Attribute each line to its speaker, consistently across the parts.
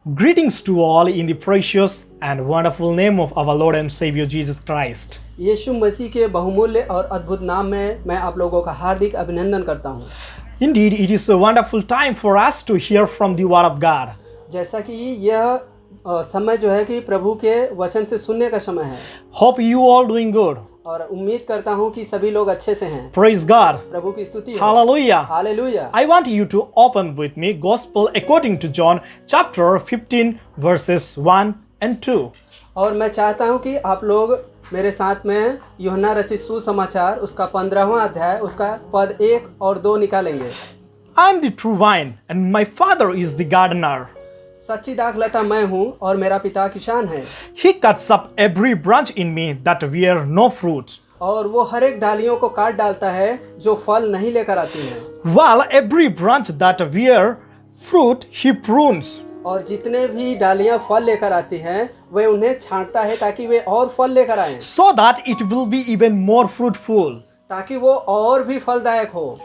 Speaker 1: Greetings to all in the precious and wonderful name of our Lord and Savior Jesus Christ.
Speaker 2: यीशु मसीह के बहुमूल्य और अद्भुत नाम में मैं आप लोगों का हार्दिक अभिनंदन करता हूं।
Speaker 1: Indeed, it is a wonderful time for us to hear from the Word of God.
Speaker 2: जैसा कि यह समय जो है कि प्रभु के वचन से सुनने का समय है
Speaker 1: Hope you all doing good.
Speaker 2: और उम्मीद करता हूं कि सभी लोग अच्छे से हैं।
Speaker 1: Praise God.
Speaker 2: प्रभु की स्तुति हो।
Speaker 1: Hallelujah.
Speaker 2: Hallelujah.
Speaker 1: I want you to open with me Gospel according to John chapter 15 verses 1 and 2.
Speaker 2: और मैं चाहता हूं कि आप लोग मेरे साथ में यूहन्ना रचित सुसमाचार उसका 15वां अध्याय उसका पद 1 और 2 निकालेंगे।
Speaker 1: I am the true vine and my Father is the gardener.
Speaker 2: सच्ची दाखलता मैं हूं और मेरा पिता किसान है।
Speaker 1: He cuts up every branch in me that bear no fruits,
Speaker 2: और वो हर एक डालियों को काट डालता है जो फल नहीं लेकर आती हैं।
Speaker 1: while every branch that bear fruit he prunes,
Speaker 2: और जितने भी डालियां फल लेकर आती हैं वे उन्हें छांटता है ताकि वे और फल लेकर आएं,
Speaker 1: so that it will be even more fruitful.
Speaker 2: ताकि वो और भी फलदायक हो।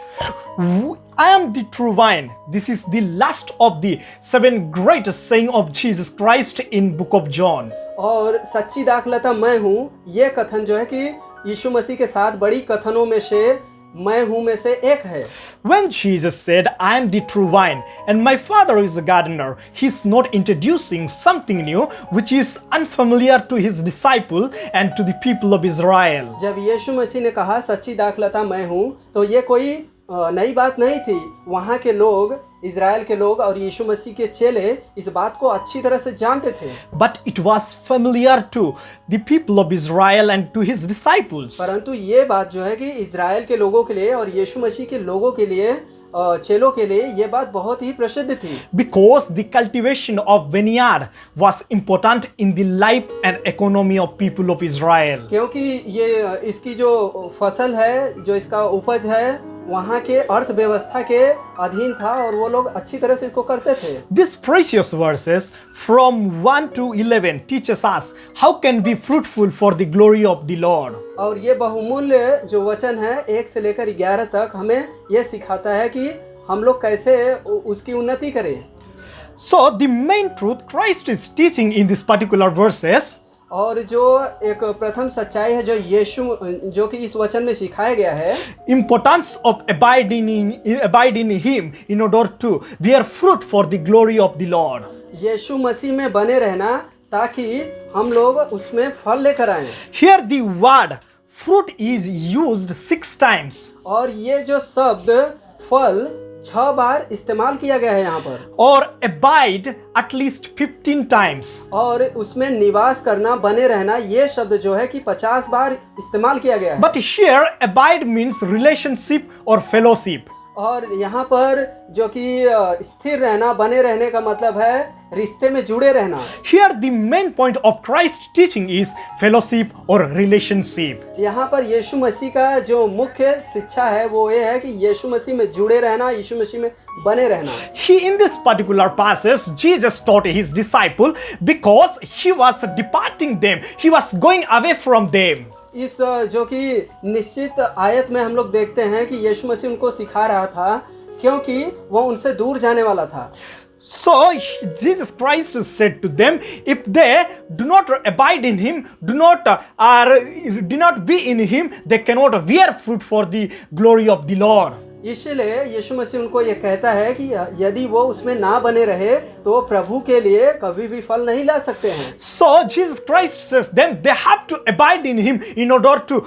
Speaker 1: I am the true vine. This is the last of the 7 greatest saying of Jesus Christ in book of John.
Speaker 2: और सच्ची दाखलता मैं हूँ ये कथन जो है कि यीशु मसीह के 7 बड़ी कथनों में से मैं हूँ में से एक है।
Speaker 1: When Jesus said, I am the true vine and my Father is the gardener, he's not introducing something new which is unfamiliar to his disciple and to the people of Israel.
Speaker 2: जब यीशु मसीह ने कहा सच्ची दाखलता मैं हूँ तो ये कोई नई बात नहीं थी। वहाँ के लोग इज़राइल के लोग और यीशु मसीह के चेले इस बात को अच्छी तरह से जानते थे।
Speaker 1: But it was familiar to the people of Israel and to his disciples.
Speaker 2: परंतु ये बात जो है कि इज़राइल के लोगों के लिए और यीशु मसीह के लोगों के लिए चेलों के लिए ये बात बहुत ही प्रसिद्ध थी।
Speaker 1: Because the cultivation of vineyard was important in the life and economy of people of Israel.
Speaker 2: क्योंकि ये इसकी जो फसल है जो इसका उपज है वहाँ के अर्थव्यवस्था के अधीन था और वो लोग अच्छी तरह से इसको करते थे।
Speaker 1: These precious verses from 1 to 11 teaches us how can be fruitful for the glory of the Lord.
Speaker 2: और ये बहुमूल्य जो वचन है 1 से लेकर 11 तक हमें ये सिखाता है कि हम लोग कैसे उसकी उन्नति करें।
Speaker 1: So the main truth Christ is teaching in these particular verses
Speaker 2: और जो एक प्रथम सच्चाई है जो कि इस वचन में सिखाया गया है
Speaker 1: importance of abide in him in order to bear fruit for the glory of the Lord.
Speaker 2: यीशु मसीह में बने रहना ताकि हम लोग उसमें फल लेकर आएं।
Speaker 1: Here the word fruit is used 6 times.
Speaker 2: और ये जो शब्द फल 6 बार इस्तेमाल किया गया है यहाँ पर।
Speaker 1: Or abide at least 15 times.
Speaker 2: और उसमें निवास करना बने रहना ये शब्द जो है कि 50 बार इस्तेमाल किया गया है।
Speaker 1: But here abide means relationship or fellowship.
Speaker 2: और यहाँ पर जो कि स्थिर रहना बने रहने का मतलब है रिश्ते में जुड़े रहना।
Speaker 1: Here the main point of Christ's teaching is fellowship or relationship.
Speaker 2: यहाँ पर यीशु मसीह का जो मुख्य शिक्षा है वो ये है कि यीशु मसीह में जुड़े रहना, यीशु मसीह में बने रहना।
Speaker 1: In this particular passage, Jesus taught his disciple because he was departing them. He was going away from them.
Speaker 2: इस जो कि निश्चित आयत में हम लोग देखते हैं कि यीशु मसीह उनको सिखा रहा था क्योंकि वो उनसे दूर जाने वाला था।
Speaker 1: So Jesus Christ said to them, if they do not abide in him, do not be in him, they cannot bear fruit for the glory of the Lord.
Speaker 2: इसलिए यीशु मसीह उनको ये कहता है कि यदि वो उसमें ना बने रहे तो वो प्रभु के लिए कभी भी फल नहीं ला सकते हैं।
Speaker 1: So Jesus Christ says them they have to abide in him in order to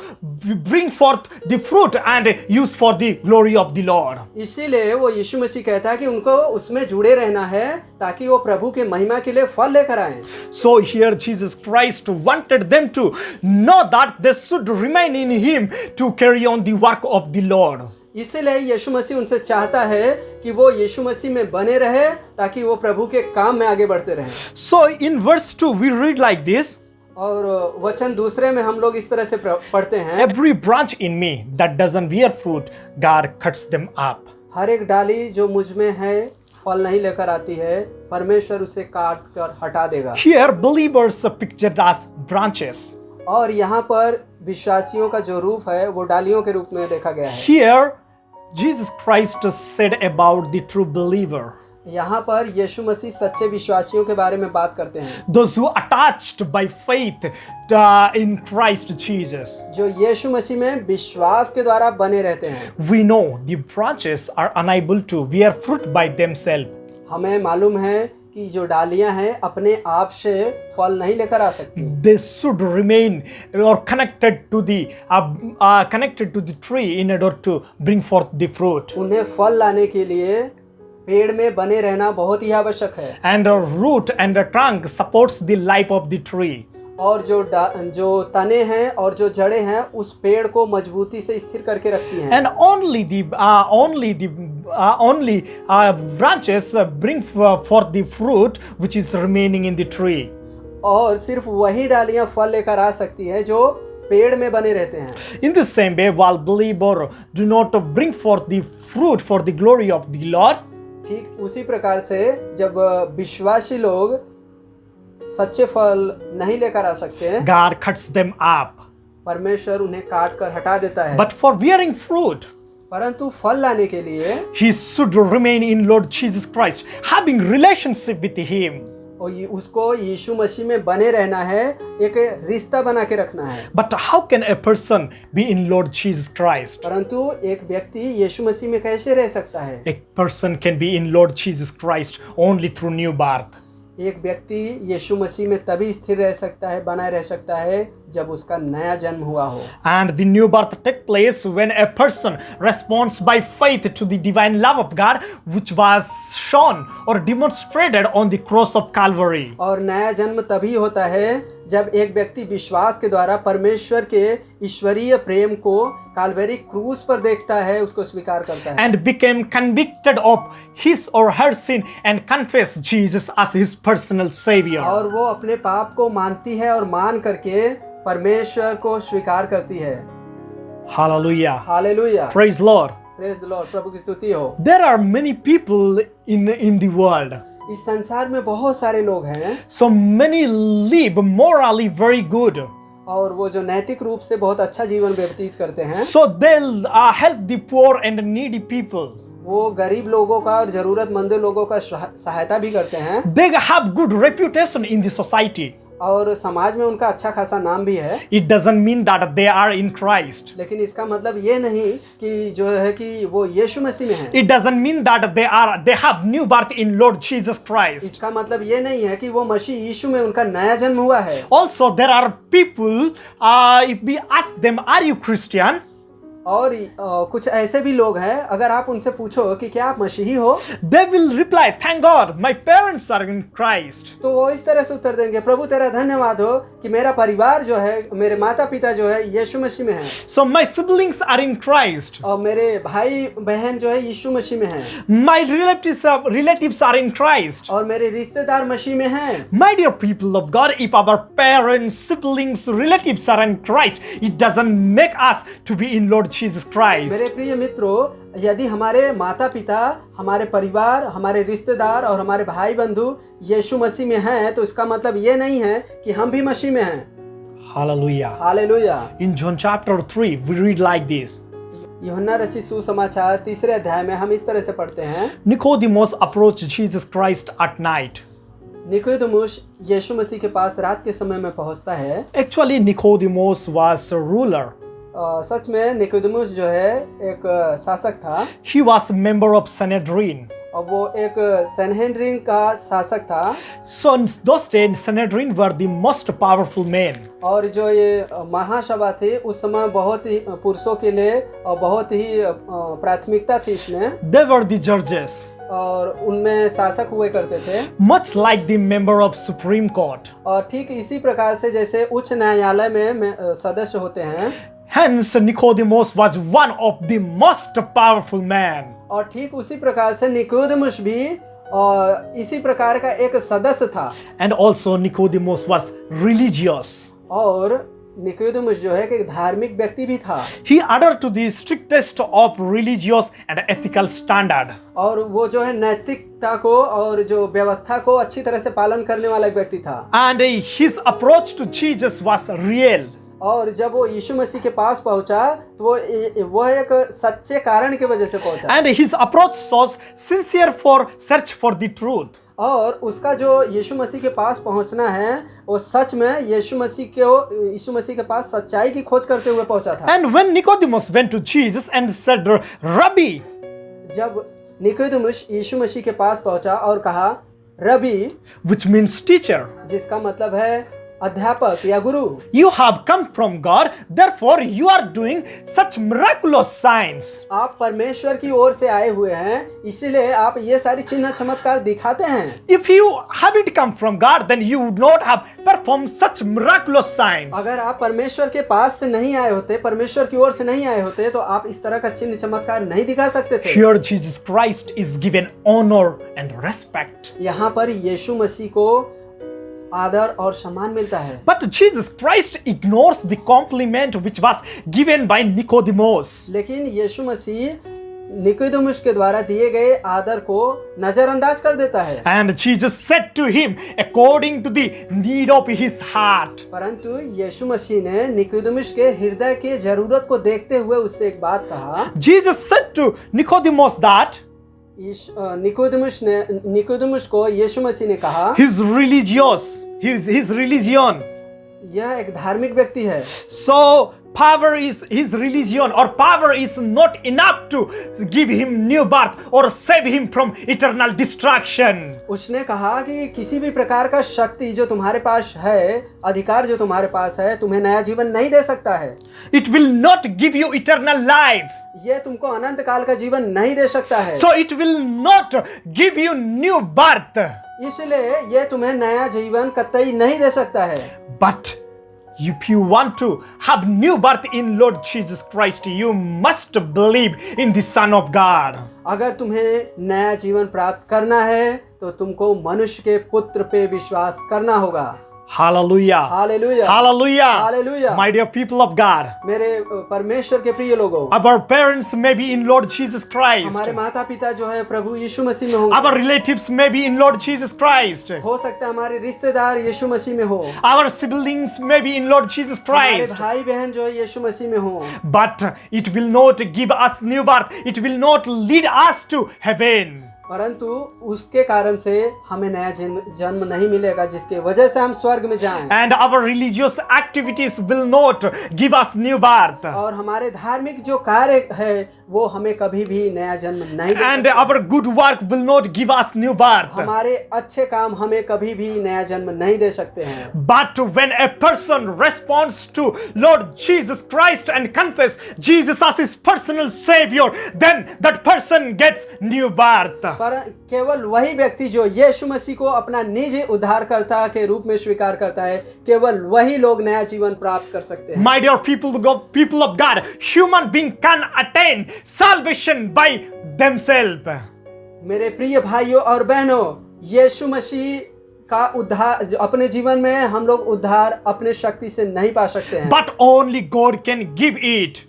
Speaker 1: bring forth the fruit and use for the glory of the Lord.
Speaker 2: इसीलिए वो यीशु मसीह कहता है कि उनको उसमें जुड़े रहना है ताकि वो प्रभु के महिमा के लिए फल लेकर आएं।
Speaker 1: So here Jesus Christ wanted them to know that they should remain in him to carry on the work of the Lord.
Speaker 2: इसीलिए यीशु मसीह उनसे चाहता है कि वो यीशु मसीह में बने रहे ताकि वो प्रभु के काम में आगे बढ़ते रहें।
Speaker 1: So in verse 2 we read like this.
Speaker 2: और वचन दूसरे में हम लोग इस तरह से पढ़ते हैं।
Speaker 1: Every branch in me that doesn't bear fruit, God cuts them up.
Speaker 2: हर एक डाली जो मुझ में है फल नहीं लेकर आती है परमेश्वर उसे काट कर हटा देगा।
Speaker 1: Here believers are pictured as branches.
Speaker 2: और यहाँ पर विश्वासियों का जो रूप है वो डालियों के रूप में देखा गया है।
Speaker 1: Here Jesus Christ said about the true believer.
Speaker 2: यहाँ पर यीशु मसीह सच्चे विश्वासियों के बारे में बात करते हैं,
Speaker 1: those who attached by faith in Christ Jesus.
Speaker 2: जो यीशु मसीह में विश्वास के द्वारा बने रहते हैं।
Speaker 1: We know the branches are unable to bear fruit by themselves.
Speaker 2: हमें मालूम है कि जो डालियां हैं अपने आप से फल नहीं लेकर आ सकती,
Speaker 1: They should remain or connected to the tree in order to bring forth the fruit.
Speaker 2: उन्हें फल लाने के लिए पेड़ में बने रहना बहुत ही आवश्यक है।
Speaker 1: And a root and a trunk supports the life of the tree.
Speaker 2: और जो तने हैं और जो जड़ें हैं उस पेड़ को मजबूती से स्थिर करके रखती हैं।
Speaker 1: And only branches bring forth the fruit which is remaining in the tree.
Speaker 2: और सिर्फ वही डालियां फल लेकर आ सकती हैं जो पेड़ में बने रहते हैं।
Speaker 1: In the same way, while believer do not bring forth the fruit for the glory of the Lord,
Speaker 2: ठीक उसी प्रकार से जब विश्वासी लोग सच्चे फल नहीं लेकर आ सकते हैं,
Speaker 1: God cuts them up.
Speaker 2: परमेश्वर उन्हें काट कर हटा देता है।
Speaker 1: But for bearing fruit,
Speaker 2: परंतु फल लाने के लिए
Speaker 1: he should remain in Lord Jesus Christ, having relationship with Him.
Speaker 2: और उसको यीशु मसीह में बने रहना है, एक रिश्ता बना के रखना है।
Speaker 1: But how can a person be in Lord Jesus Christ?
Speaker 2: परंतु एक व्यक्ति यीशु मसीह में कैसे रह सकता है?
Speaker 1: A person can be in Lord Jesus Christ only through new birth.
Speaker 2: एक व्यक्ति यीशु मसीह में तभी स्थिर रह सकता है, बना रह सकता है जब उसका नया जन्म हुआ हो।
Speaker 1: And the new birth takes place when a person responds by faith to the divine love of God, which was shown or demonstrated on the cross of Calvary.
Speaker 2: और नया जन्म तभी होता है जब एक व्यक्ति विश्वास के द्वारा परमेश्वर के ईश्वरीय प्रेम को काल्वरी क्रूस पर देखता है, उसको स्वीकार करता है।
Speaker 1: And became convicted of his or her sin and confess Jesus as his personal savior.
Speaker 2: और वो अपने पाप को मानती है और मान करके परमेश्वर को स्वीकार करती है।
Speaker 1: Hallelujah.
Speaker 2: Hallelujah,
Speaker 1: Praise Lord.
Speaker 2: Praise the Lord, प्रभु की स्तुति हो।
Speaker 1: There are many people in the world.
Speaker 2: इस संसार में बहुत सारे लोग हैं
Speaker 1: So many live morally very good.
Speaker 2: और वो जो नैतिक रूप से बहुत अच्छा जीवन व्यतीत करते हैं,
Speaker 1: So they'll help the poor and needy people.
Speaker 2: वो गरीब लोगों का और जरूरतमंद लोगों का सहायता भी करते हैं
Speaker 1: They have good reputation in the society.
Speaker 2: और समाज में उनका अच्छा खासा नाम भी है।
Speaker 1: It doesn't mean that they are in Christ.
Speaker 2: लेकिन इसका मतलब ये नहीं कि जो है कि वो यीशु मसीह में है।
Speaker 1: It doesn't mean that they have new birth in Lord Jesus Christ.
Speaker 2: इसका मतलब ये नहीं है कि वो मसीह यीशु में उनका नया जन्म हुआ है।
Speaker 1: Also, there are people, if we ask them, are you Christian?
Speaker 2: और कुछ ऐसे भी लोग हैं, अगर आप उनसे पूछो कि क्या आप मसीही हो,
Speaker 1: They will reply, thank God, my parents are in Christ.
Speaker 2: तो वो इस तरह से उत्तर देंगे, प्रभु तेरा धन्यवाद हो कि मेरा परिवार जो है, मेरे माता पिता जो है यीशु मसीह में है।
Speaker 1: So my siblings are in Christ.
Speaker 2: और मेरे भाई बहन जो है यीशु मसीह में हैं।
Speaker 1: My relatives are in Christ.
Speaker 2: और मेरे रिश्तेदार मसीह में हैं।
Speaker 1: My dear people of God, if our parents, siblings, relatives are in Christ, it doesn't make us to be in Lord Jesus Christ.
Speaker 2: मेरे प्रिय मित्रों, यदि हमारे माता पिता, हमारे परिवार, हमारे रिश्तेदार और हमारे भाई बंधु यीशु मसीह में हैं, तो इसका मतलब ये नहीं है कि हम भी मसीह में हैं।
Speaker 1: Hallelujah.
Speaker 2: Hallelujah.
Speaker 1: In John chapter 3, we read like this.
Speaker 2: यूहन्ना रचित सुसमाचार 3 अध्याय में हम इस तरह से पढ़ते हैं।
Speaker 1: Nicodemus approached Jesus Christ at night.
Speaker 2: Nicodemus यीशु मसीह के पास रात के समय में पहुंचता है।
Speaker 1: Actually, Nicodemus was a ruler.
Speaker 2: सच में निकोदेमुस जो है एक शासक था।
Speaker 1: He was a member of Sanhedrin.
Speaker 2: और वो एक सनहेड्रिन का शासक था।
Speaker 1: So in those days, Sanhedrin were the most powerful men.
Speaker 2: और जो ये महासभा थी उस समय बहुत ही पुरुषों के लिए और बहुत ही प्राथमिकता थी इसमें।
Speaker 1: They were the judges.
Speaker 2: और उनमें शासक हुए करते थे।
Speaker 1: Much like the member of Supreme Court.
Speaker 2: और ठीक इसी प्रकार से जैसे उच्च न्यायालय में सदस्य होते हैं।
Speaker 1: Hence, Nicodemus was one of the most powerful men.
Speaker 2: और ठीक उसी प्रकार से निकोदेमुस भी इसी प्रकार का एक सदस्य था।
Speaker 1: And also Nicodemus was religious.
Speaker 2: और निकोदेमुस जो है कि धार्मिक व्यक्ति भी था।
Speaker 1: He adhered to the strictest of religious and ethical standard.
Speaker 2: और वो जो है नैतिकता को और जो व्यवस्था को अच्छी तरह से पालन करने वाला एक व्यक्ति था।
Speaker 1: And his approach to Jesus was real.
Speaker 2: और जब वो यीशु मसीह के पास पहुंचा तो वो एक सच्चे कारण की वजह से पहुंचा।
Speaker 1: And his approach was sincere for search for the truth.
Speaker 2: और उसका जो यीशु मसीह के पास पहुंचना है वो सच में यीशु मसीह के पास सच्चाई की खोज करते हुए पहुंचा था।
Speaker 1: And when Nicodemus went to Jesus and said, Rabbi,
Speaker 2: जब निकोदेमुस यीशु मसीह के पास पहुंचा और कहा रबी,
Speaker 1: which means teacher,
Speaker 2: जिसका मतलब है अध्यापक या गुरु,
Speaker 1: you have come from God, therefore you are doing such miraculous signs.
Speaker 2: आप परमेश्वर की ओर से आए हुए हैं इसीलिए आप ये सारी चिन्ह चमत्कार दिखाते हैं।
Speaker 1: If you haven't come from God, then you would not have performed such miraculous signs.
Speaker 2: अगर आप परमेश्वर के पास से नहीं आए होते, परमेश्वर की ओर से नहीं आए होते तो आप इस तरह का चिन्ह चमत्कार नहीं दिखा सकते थे।
Speaker 1: Here Jesus Christ is given honor and respect.
Speaker 2: यहाँ पर यीशु मसीह को आदर और सम्मान मिलता है।
Speaker 1: But Jesus Christ ignores the compliment which was given by Nicodemus.
Speaker 2: लेकिन यीशु मसीह निकोदेमुस के द्वारा दिए गए आदर को नजरअंदाज कर देता है।
Speaker 1: And Jesus said to him according to the need of his heart.
Speaker 2: परंतु यीशु मसीह ने निकोदेमुस के हृदय के जरूरत को देखते हुए उससे एक बात कहा।
Speaker 1: Jesus said to Nicodemus that
Speaker 2: Nicodemus को यीशु मसीह ने कहा
Speaker 1: his religion.
Speaker 2: यह एक धार्मिक व्यक्ति है।
Speaker 1: So power is his religion, or power is not enough to give him new birth or save him from eternal destruction.
Speaker 2: उसने कहा कि किसी भी प्रकार का शक्ति जो तुम्हारे पास है, अधिकार जो तुम्हारे पास है, तुम्हें नया जीवन नहीं दे सकता है।
Speaker 1: It will not give you eternal life.
Speaker 2: ये तुमको अनंत काल का जीवन नहीं दे सकता है।
Speaker 1: So it will not give you new birth.
Speaker 2: इसलिए ये तुम्हें नया जीवन कतई नहीं दे सकता है।
Speaker 1: But if you want to have new birth in Lord Jesus Christ, you must believe in the Son of God.
Speaker 2: अगर तुम्हें नया जीवन प्राप्त करना है तो तुमको मनुष्य के पुत्र पे विश्वास करना होगा।
Speaker 1: Hallelujah.
Speaker 2: Hallelujah.
Speaker 1: Hallelujah.
Speaker 2: Hallelujah.
Speaker 1: My dear people of God.
Speaker 2: मेरे परमेश्वर के प्रिय लोगों,
Speaker 1: Our parents may be in Lord Jesus Christ.
Speaker 2: हमारे माता पिता जो है प्रभु यीशु मसीह में होंगे।
Speaker 1: Our relatives may be in Lord Jesus Christ.
Speaker 2: हो सकता है हमारे रिश्तेदार यीशु मसीह में हो।
Speaker 1: Our siblings may be in Lord Jesus
Speaker 2: हमारे
Speaker 1: Christ.
Speaker 2: भाई बहन जो है यीशु मसीह में हो।
Speaker 1: But it will not give us new birth. It will not lead us to heaven.
Speaker 2: परंतु उसके कारण से हमें नया जन्म नहीं मिलेगा जिसके वजह से हम स्वर्ग में जाएं।
Speaker 1: And our religious activities will not give us new birth.
Speaker 2: और हमारे धार्मिक जो कार्य है वो हमें कभी भी नया जन्म नहीं दे
Speaker 1: And
Speaker 2: सकते।
Speaker 1: our good work will not give us new birth.
Speaker 2: हमारे अच्छे काम हमें कभी भी नया जन्म नहीं दे सकते हैं।
Speaker 1: But when a person responds to Lord Jesus Christ and confess Jesus as his personal savior, then that person gets new birth.
Speaker 2: पर केवल वही व्यक्ति जो यीशु मसीह को अपना निजी उद्धारकर्ता के रूप में स्वीकार करता है, केवल वही लोग नया जीवन प्राप्त कर सकते हैं।
Speaker 1: My dear people of God, human being can attain salvation by themselves.
Speaker 2: मेरे प्रिय भाइयों और बहनों, यीशु मसीह का उद्धार अपने जीवन में हम लोग उद्धार अपने शक्ति से नहीं पा सकते हैं।
Speaker 1: But only God can give it.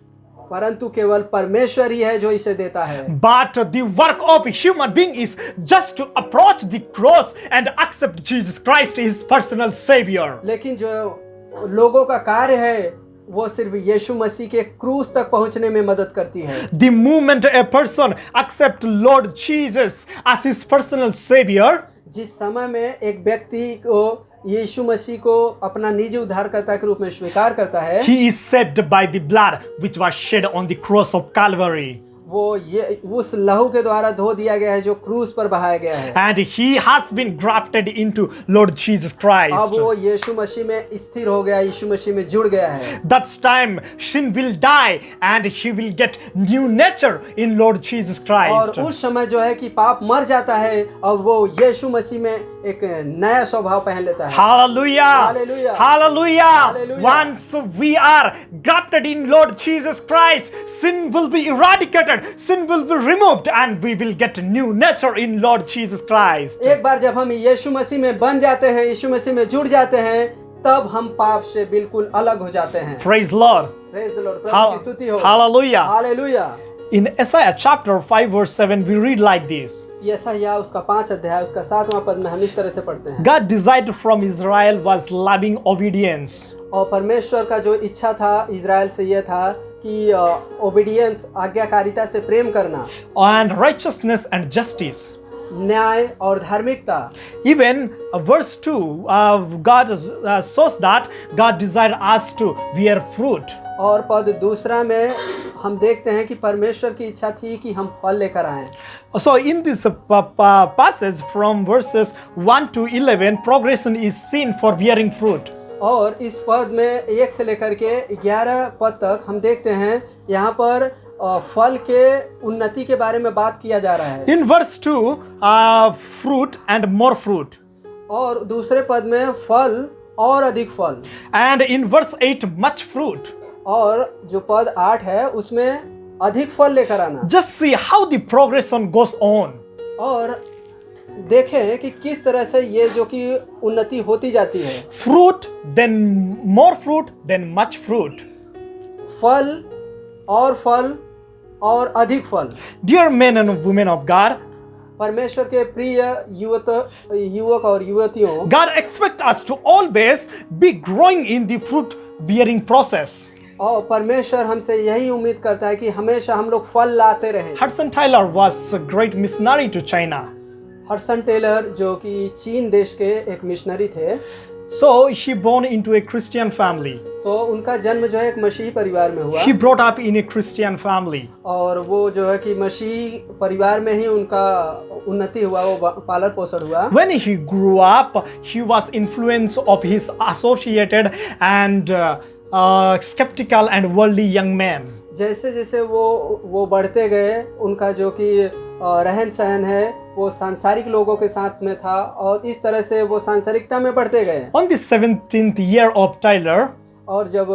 Speaker 2: परंतु केवल परमेश्वर ही है जो इसे देता है।
Speaker 1: But the work of a human being is just to approach the cross and accept Jesus Christ his personal savior.
Speaker 2: लेकिन जो लोगों का कार्य है वो सिर्फ यीशु मसीह के क्रूस तक पहुंचने में मदद करती है।
Speaker 1: The moment a person accepts Lord Jesus as his personal savior,
Speaker 2: जिस समय में एक व्यक्ति को यीशु मसीह को अपना निजी उद्धारकर्ता के रूप में स्वीकार करता है,
Speaker 1: he is saved by the blood which was shed on the cross of Calvary.
Speaker 2: वो ये उस लहू के द्वारा धो दिया गया है जो क्रूस पर बहाया गया है।
Speaker 1: And he has been grafted into Lord Jesus Christ.
Speaker 2: अब वो यीशु मसीह में स्थिर हो गया, यीशु मसीह में जुड़ गया है।
Speaker 1: That's time sin will die and he will get new nature in Lord Jesus Christ.
Speaker 2: और उस समय जो है कि पाप मर जाता है और वो यीशु मसीह में एक नया स्वभाव पहन लेता है।
Speaker 1: Hallelujah.
Speaker 2: Hallelujah.
Speaker 1: Hallelujah.
Speaker 2: Hallelujah.
Speaker 1: Once we are grafted in Lord Jesus Christ, sin will be eradicated, sin will be removed, and we will get new nature in Lord Jesus Christ.
Speaker 2: एक बार जब हम यीशु मसीह में बन जाते हैं, यीशु मसीह में जुड़ जाते हैं, तब हम पाप से बिल्कुल अलग हो जाते हैं।
Speaker 1: Praise Lord.
Speaker 2: Praise the Lord. प्रभु की स्तुति हो।
Speaker 1: Hallelujah.
Speaker 2: Hallelujah.
Speaker 1: In Isaiah chapter 5 verse 7 we read like this.
Speaker 2: यशायाह उसका 5 अध्याय उसका 7वां पद में हम इस तरह से पढ़ते हैं।
Speaker 1: God desired from Israel was loving obedience.
Speaker 2: और परमेश्वर का जो इच्छा था इज़राइल से यह था कि ओबीडियंस आज्ञाकारिता से प्रेम करना,
Speaker 1: and righteousness and justice.
Speaker 2: न्याय और धार्मिकता।
Speaker 1: Even verse 2, God shows that God desired us to bear fruit.
Speaker 2: और पद दूसरा में हम देखते हैं कि परमेश्वर की इच्छा थी कि हम फल लेकर आएं।
Speaker 1: So in this passage from verses 1 to 11, progression is seen for bearing fruit.
Speaker 2: और इस पद में 1 से लेकर के 11 पद तक हम देखते हैं यहाँ पर फल के उन्नति के बारे में बात किया जा रहा है।
Speaker 1: In verse 2, fruit and more fruit.
Speaker 2: और दूसरे पद में फल और अधिक फल।
Speaker 1: And in verse 8, much fruit.
Speaker 2: और जो पद 8 है उसमें अधिक फल लेकर आना।
Speaker 1: Just see how the progression goes on.
Speaker 2: और देखें कि किस तरह से ये जो कि उन्नति होती जाती है।
Speaker 1: Fruit, then more fruit, then much fruit.
Speaker 2: फल और अधिक फल।
Speaker 1: Dear men and women of God,
Speaker 2: परमेश्वर के प्रिय युवक और युवतियों,
Speaker 1: God expects us to always be growing in the fruit bearing process.
Speaker 2: और परमेश्वर हमसे यही उम्मीद करता है कि हमेशा हम लोग फल लाते रहें।
Speaker 1: Hudson Taylor was a great missionary to China.
Speaker 2: Hudson Taylor जो कि चीन देश के एक मिशनरी थे,
Speaker 1: So he born into a Christian family.
Speaker 2: तो उनका जन्म जो है एक मसीही परिवार में हुआ।
Speaker 1: He brought up in a Christian family.
Speaker 2: और वो जो है कि मसीही परिवार में ही उनका उन्नति हुआ, वो पालन पोषण हुआ।
Speaker 1: When he grew up, he was influenced of his associated and skeptical and worldly young men.
Speaker 2: जैसे जैसे वो बढ़ते गए, उनका जो कि रहन सहन है वो सांसारिक लोगों के साथ में था और इस तरह से वो सांसारिकता में बढ़ते गए।
Speaker 1: On the 17th year of Taylor,
Speaker 2: और जब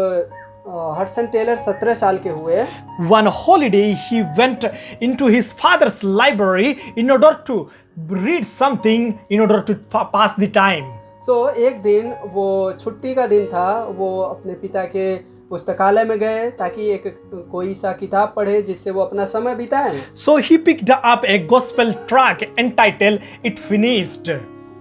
Speaker 2: हडसन टेलर 17 साल के हुए,
Speaker 1: one holiday he went into his father's library in order to read something in order to pass the time.
Speaker 2: सो एक दिन वो छुट्टी का दिन था, वो अपने पिता के पुस्तकालय में गए ताकि एक कोई सा किताब पढ़े जिससे वो अपना समय बिताएं।
Speaker 1: So he picked up a gospel tract entitled "It Finished."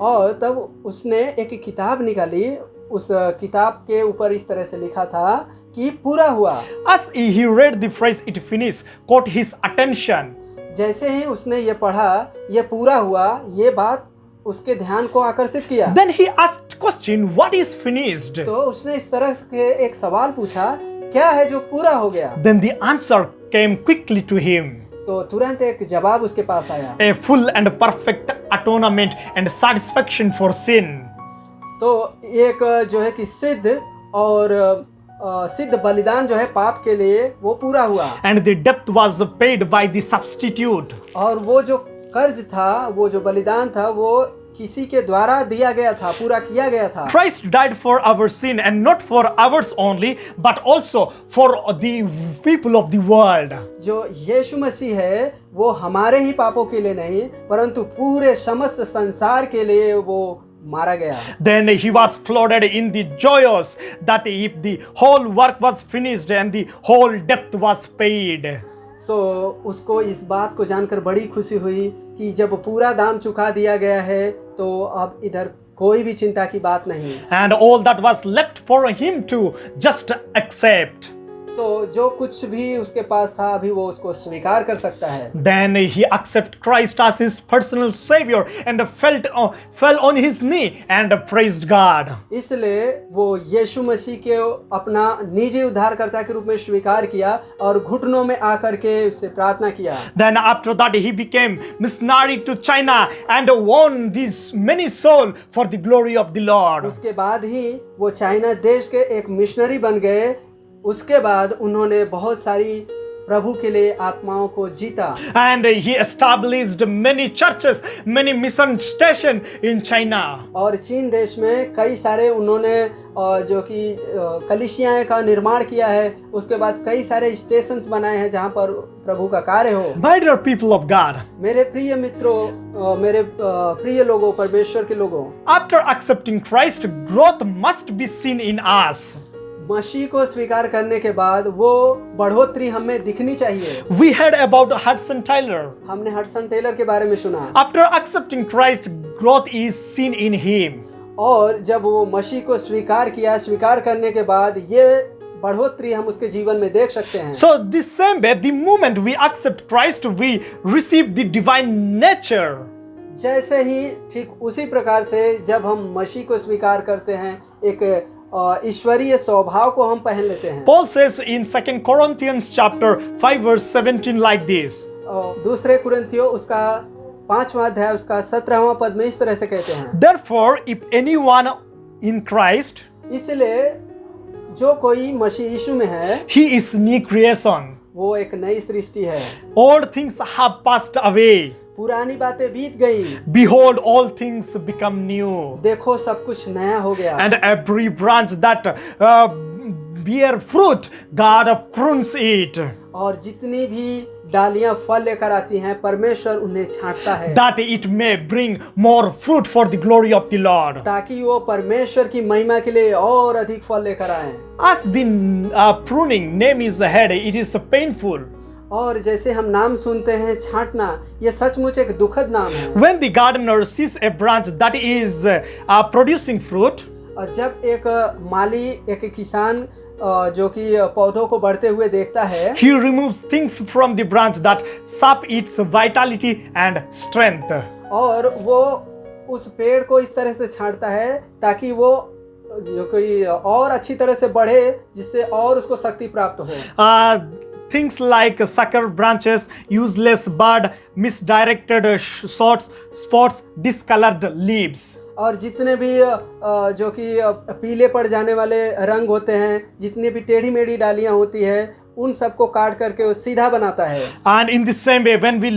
Speaker 2: और तब उसने एक किताब निकाली, उस किताब के ऊपर इस तरह से लिखा था कि पूरा हुआ।
Speaker 1: As he read the phrase "It finished" caught his attention.
Speaker 2: जैसे ही उसने ये पढ़ा, ये पूरा हुआ, ये बात उसके ध्यान को आकर्षित किया।
Speaker 1: Then he asked question, "What is finished?"
Speaker 2: तो उसने इस तरह के एक सवाल पूछा, क्या है जो पूरा हो गया?
Speaker 1: Then the answer came quickly to him.
Speaker 2: तो तुरंत एक जवाब उसके पास आया।
Speaker 1: A full and perfect atonement and satisfaction for sin.
Speaker 2: तो एक जो है कि सिद्ध और सिद्ध बलिदान जो है पाप के लिए वो पूरा हुआ।
Speaker 1: And the debt was paid by the substitute.
Speaker 2: और वो जो कर्ज था, वो जो बलिदान था, वो किसी के द्वारा दिया गया था, पूरा किया गया था।
Speaker 1: Christ died for our sin and not for ours only, but also for the people of the world.
Speaker 2: जो यीशु मसीह है वो हमारे ही पापों के लिए नहीं, परंतु पूरे समस्त संसार के लिए वो मारा गया।
Speaker 1: Then he was flooded in the joyous that if the whole work was finished and the whole debt was paid.
Speaker 2: सो उसको इस बात को जानकर बड़ी खुशी हुई कि जब पूरा दाम चुका दिया गया है तो अब इधर कोई भी चिंता की बात नहीं।
Speaker 1: And all that was left for him to just accept.
Speaker 2: सो जो कुछ भी उसके पास था अभी वो उसको स्वीकार कर सकता है।
Speaker 1: Then he accepted Christ as his personal savior and fell on his knee and praised God.
Speaker 2: इसलिए वो यीशु मसीह के अपना निजी उद्धारकर्ता के रूप में स्वीकार किया और घुटनों में आकर के उससे प्रार्थना किया।
Speaker 1: Then after that he became missionary to China and won these many souls for the glory of the Lord.
Speaker 2: उसके बाद ही वो चाइना देश के एक मिशनरी बन गए। उसके बाद उन्होंने बहुत सारी प्रभु के लिए आत्माओं को जीता।
Speaker 1: And he established many churches, many mission stations in China.
Speaker 2: और चीन देश में कई सारे उन्होंने जो कि कलीसियाएं का निर्माण किया है। उसके बाद कई सारे स्टेशंस बनाए हैं जहां पर प्रभु का कार्य हो।
Speaker 1: My dear people of God,
Speaker 2: मेरे प्रिय मित्रों, मेरे प्रिय लोगों, परमेश्वर के लोगों,
Speaker 1: after accepting Christ, growth must be seen in us.
Speaker 2: मसीह को स्वीकार करने के बाद वो बढ़ोतरी हमें दिखनी चाहिए।
Speaker 1: We heard about Hudson Taylor.
Speaker 2: हमने हडसन टेलर के बारे में सुना।
Speaker 1: After accepting Christ, growth is seen in him.
Speaker 2: और जब वो मसीह को स्वीकार किया, स्वीकार करने के बाद ये बढ़ोतरी हम उसके जीवन में देख सकते हैं।
Speaker 1: So this same way, the moment we accept Christ, we receive the divine nature.
Speaker 2: जैसे ही ठीक उसी प्रकार से जब हम मसीह को स्वीकार करते हैं, एक ईश्वरीय स्वभाव को हम पहन लेते हैं।
Speaker 1: Paul says in 2 Corinthians chapter 5 verse 17 like this.
Speaker 2: दूसरे कुरिन्थियों उसका 5वां अध्याय उसका 17वां पद में इस तरह से कहते हैं,
Speaker 1: Therefore, if anyone in Christ,
Speaker 2: इसलिए जो कोई मसीह यीशु में है
Speaker 1: he is new creation.
Speaker 2: वो एक नई सृष्टि है।
Speaker 1: All things have passed away.
Speaker 2: पुरानी बातें बीत गई,
Speaker 1: Behold, all things become new.
Speaker 2: देखो सब कुछ नया हो गया।
Speaker 1: And every branch that bear fruit, God prunes it,
Speaker 2: और जितनी भी डालियां फल लेकर आती हैं, परमेश्वर उन्हें छांटता है
Speaker 1: that it may bring more fruit for the glory of the Lord.
Speaker 2: ताकि वो परमेश्वर की महिमा के लिए और अधिक फल लेकर आए।
Speaker 1: As the pruning name is ahead, it is painful.
Speaker 2: और जैसे हम नाम सुनते हैं छांटना, ये सचमुच एक दुखद नाम है।
Speaker 1: When the gardener sees a branch that is producing fruit,
Speaker 2: और जब एक माली, एक किसान जो कि पौधों को बढ़ते हुए देखता है,
Speaker 1: he removes things from the branch that sap its vitality and strength.
Speaker 2: और वो उस पेड़ को इस तरह से छांटता है ताकि वो जो कोई और अच्छी तरह से बढ़े, जिससे और उसको शक्ति प्राप्त हो।
Speaker 1: Things like sucker branches, useless bud, misdirected shoots, spots, discolored leaves.
Speaker 2: और जितने भी जो कि पीले पड़ जाने वाले रंग होते हैं, जितनी भी टेढ़ी मेढ़ी डालियां होती है, उन सबको काट करके वो सीधा बनाता है।
Speaker 1: And in the same way, when we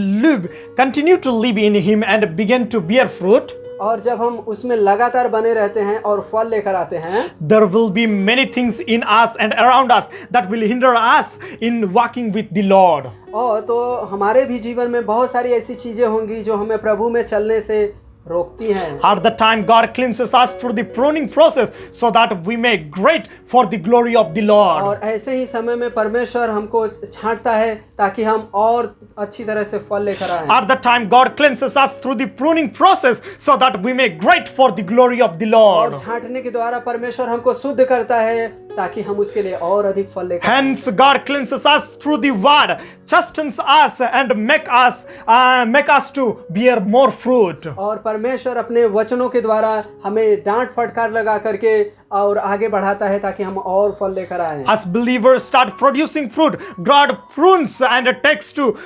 Speaker 1: continue to live in Him and begin to bear fruit,
Speaker 2: और जब हम उसमें लगातार बने रहते हैं और फल लेकर आते हैं,
Speaker 1: there will be many things in us and around us that will hinder us in walking with the Lord.
Speaker 2: और तो हमारे भी जीवन में बहुत सारी ऐसी चीजें होंगी जो हमें प्रभु में चलने से रोकती हैं।
Speaker 1: At the time, God cleanses us through the pruning process so that we may great for the glory of the Lord.
Speaker 2: और ऐसे ही समय में परमेश्वर हमको छांटता है ताकि हम और अच्छी तरह से फल लेकर आएं।
Speaker 1: At the time, God cleanses us through the pruning process so that we may great for the glory of the Lord.
Speaker 2: और छांटने के द्वारा परमेश्वर हमको शुद्ध करता है ताकि हम उसके लिए और अधिक फल लेकर आएं।
Speaker 1: Hence, God cleanses us through the word, chastens us and make us to bear more fruit.
Speaker 2: और परमेश्वर अपने वचनों के द्वारा हमें डांट फटकार लगा करके और आगे बढ़ाता है ताकि हम और फल लेकर आएं।
Speaker 1: As believers start producing fruit, God prunes and takes to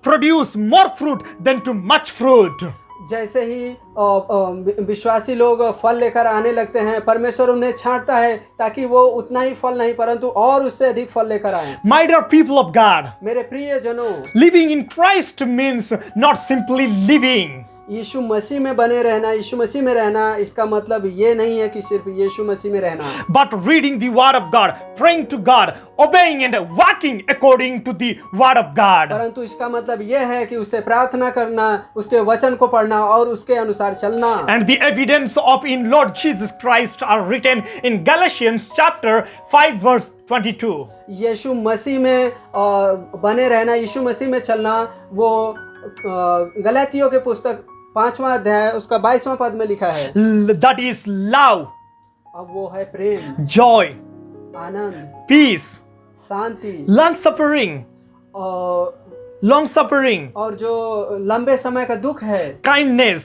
Speaker 1: produce more fruit than to much fruit.
Speaker 2: जैसे ही विश्वासी लोग फल लेकर आने लगते हैं, परमेश्वर उन्हें छांटता है ताकि वो उतना ही फल नहीं परंतु और उससे अधिक फल लेकर आए।
Speaker 1: My dear people of God,
Speaker 2: मेरे प्रिय जनों,
Speaker 1: living in Christ means not simply living.
Speaker 2: यीशु मसीह में बने रहना, यीशु मसीह में रहना, इसका मतलब ये नहीं है कि सिर्फ यीशु मसीह में रहना,
Speaker 1: but reading the word of God, praying to God, obeying and walking according to the word of God.
Speaker 2: परंतु इसका मतलब ये है कि उससे प्रार्थना करना, उसके वचन को पढ़ना और उसके अनुसार चलना।
Speaker 1: And the evidence of in Lord Jesus Christ are written in Galatians chapter 5 verse 22.
Speaker 2: यीशु मसीह में बने रहना, यीशु मसीह में चलना, वो गलातियों के पुस्तक 5वां अध्याय उसका 22वां पद में लिखा है।
Speaker 1: That is love,
Speaker 2: अब वो है प्रेम,
Speaker 1: joy,
Speaker 2: आनंद,
Speaker 1: peace,
Speaker 2: शांति
Speaker 1: long suffering,
Speaker 2: और जो लंबे समय का दुख है,
Speaker 1: kindness,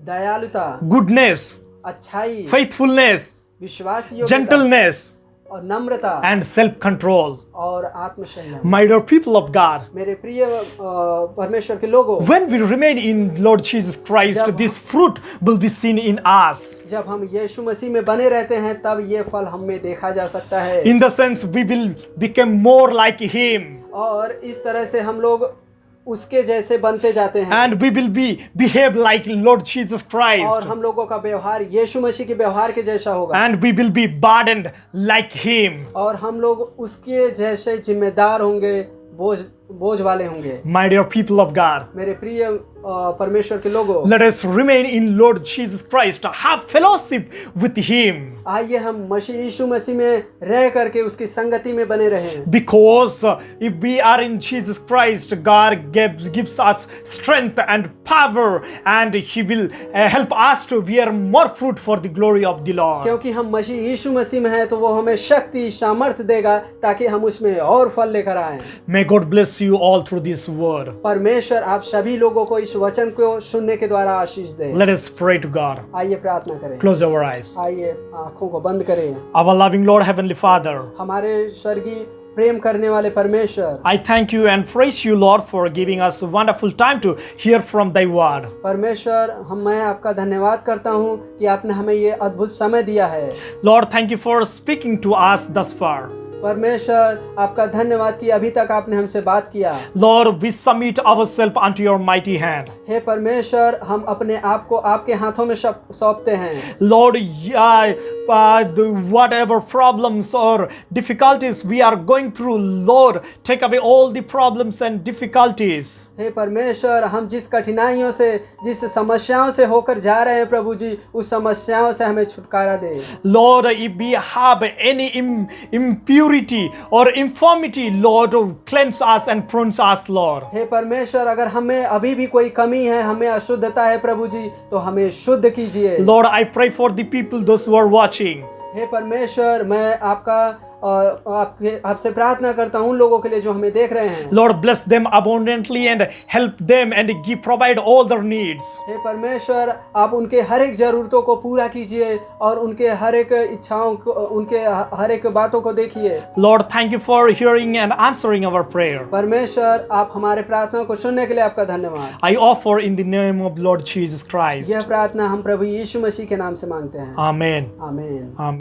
Speaker 2: दयालुता,
Speaker 1: goodness,
Speaker 2: अच्छाई,
Speaker 1: faithfulness,
Speaker 2: विश्वास योग्यता
Speaker 1: gentleness,
Speaker 2: और नम्रता
Speaker 1: and self-control.
Speaker 2: और आत्मसंयम।
Speaker 1: My dear people of God,
Speaker 2: मेरे प्रिय परमेश्वर के लोगों,
Speaker 1: when we remain in Lord Jesus Christ, this fruit will be seen in us.
Speaker 2: जब हम यीशु मसीह में बने रहते हैं तब ये फल हम में देखा जा सकता है।
Speaker 1: In the sense we will become more like Him.
Speaker 2: और इस तरह से हम लोग उसके जैसे बनते जाते हैं।
Speaker 1: And we will behave like Lord Jesus Christ.
Speaker 2: और हम लोगों का व्यवहार यीशु मसीह के व्यवहार के जैसा होगा।
Speaker 1: And we will be burdened like Him.
Speaker 2: और हम लोग उसके जैसे जिम्मेदार होंगे, बोझ वाले होंगे।
Speaker 1: My dear people of God,
Speaker 2: मेरे प्रिय परमेश्वर के लोगों,
Speaker 1: let us remain in Lord Jesus Christ, have fellowship with Him.
Speaker 2: आइए हम मसीह यीशु मसीह में रह करके उसकी संगति में बने रहें।
Speaker 1: Because if we are in Jesus Christ, God gives us strength and power, and He will help us to bear more fruit for the glory of the Lord.
Speaker 2: क्योंकि हम मसीह यीशु मसीह में हैं तो वो हमें शक्ति सामर्थ देगा ताकि हम उसमें और फल लेकर आएं।
Speaker 1: May God bless you all through this word.
Speaker 2: परमेश्वर आप सभी लोगों को इस वचन को सुनने के द्वारा आशीष दे।
Speaker 1: Let us pray to God.
Speaker 2: आइए प्रार्थना करें।
Speaker 1: Close our eyes.
Speaker 2: आइए आंखों को बंद करें।
Speaker 1: Our loving Lord, Heavenly Father,
Speaker 2: हमारे स्वर्गीय प्रेम करने वाले परमेश्वर,
Speaker 1: I thank you and praise you, Lord, for giving us a wonderful time to hear from Thy word.
Speaker 2: परमेश्वर मैं आपका धन्यवाद करता हूँ कि आपने हमें ये अद्भुत समय दिया है।
Speaker 1: Lord, thank you for speaking to us thus far.
Speaker 2: परमेश्वर आपका धन्यवाद कि अभी तक आपने हमसे बात किया।
Speaker 1: Lord, we submit ourselves unto your mighty hand.
Speaker 2: हे परमेश्वर हम अपने आप को आपके हाथों में सौंपते हैं।
Speaker 1: Lord, whatever problems or difficulties we are going through, Lord, take away all the problems and difficulties.
Speaker 2: हे परमेश्वर हम जिस कठिनाइयों से जिस समस्याओं से होकर जा रहे हैं प्रभु जी, उस समस्याओं से हमें छुटकारा दे।
Speaker 1: Lord, if we have any impurity or infirmity, Lord, cleanse us and prune us, Lord.
Speaker 2: हे परमेश्वर अगर हमें अभी भी कोई कमी है, हमें अशुद्धता है प्रभु जी, तो हमें शुद्ध कीजिए।
Speaker 1: Lord, I pray for the people, those who are watching.
Speaker 2: हे परमेश्वर मैं आपसे प्रार्थना करता हूँ उन लोगों के लिए जो हमें देख रहे हैं।
Speaker 1: Lord, bless them abundantly and help them and provide all their needs.
Speaker 2: हे परमेश्वर आप उनके हर एक जरूरतों को पूरा कीजिए और उनके हर एक इच्छाओं को, उनके हर एक बातों को देखिए।
Speaker 1: Lord, thank you for hearing and answering our prayer.
Speaker 2: परमेश्वर आप हमारे प्रार्थना को सुनने के लिए आपका धन्यवाद।
Speaker 1: I offer in the name of Lord Jesus Christ.
Speaker 2: यह प्रार्थना हम प्रभु यीशु मसीह के नाम से मांगते हैं।
Speaker 1: Amen.
Speaker 2: आमीन।
Speaker 1: Amen.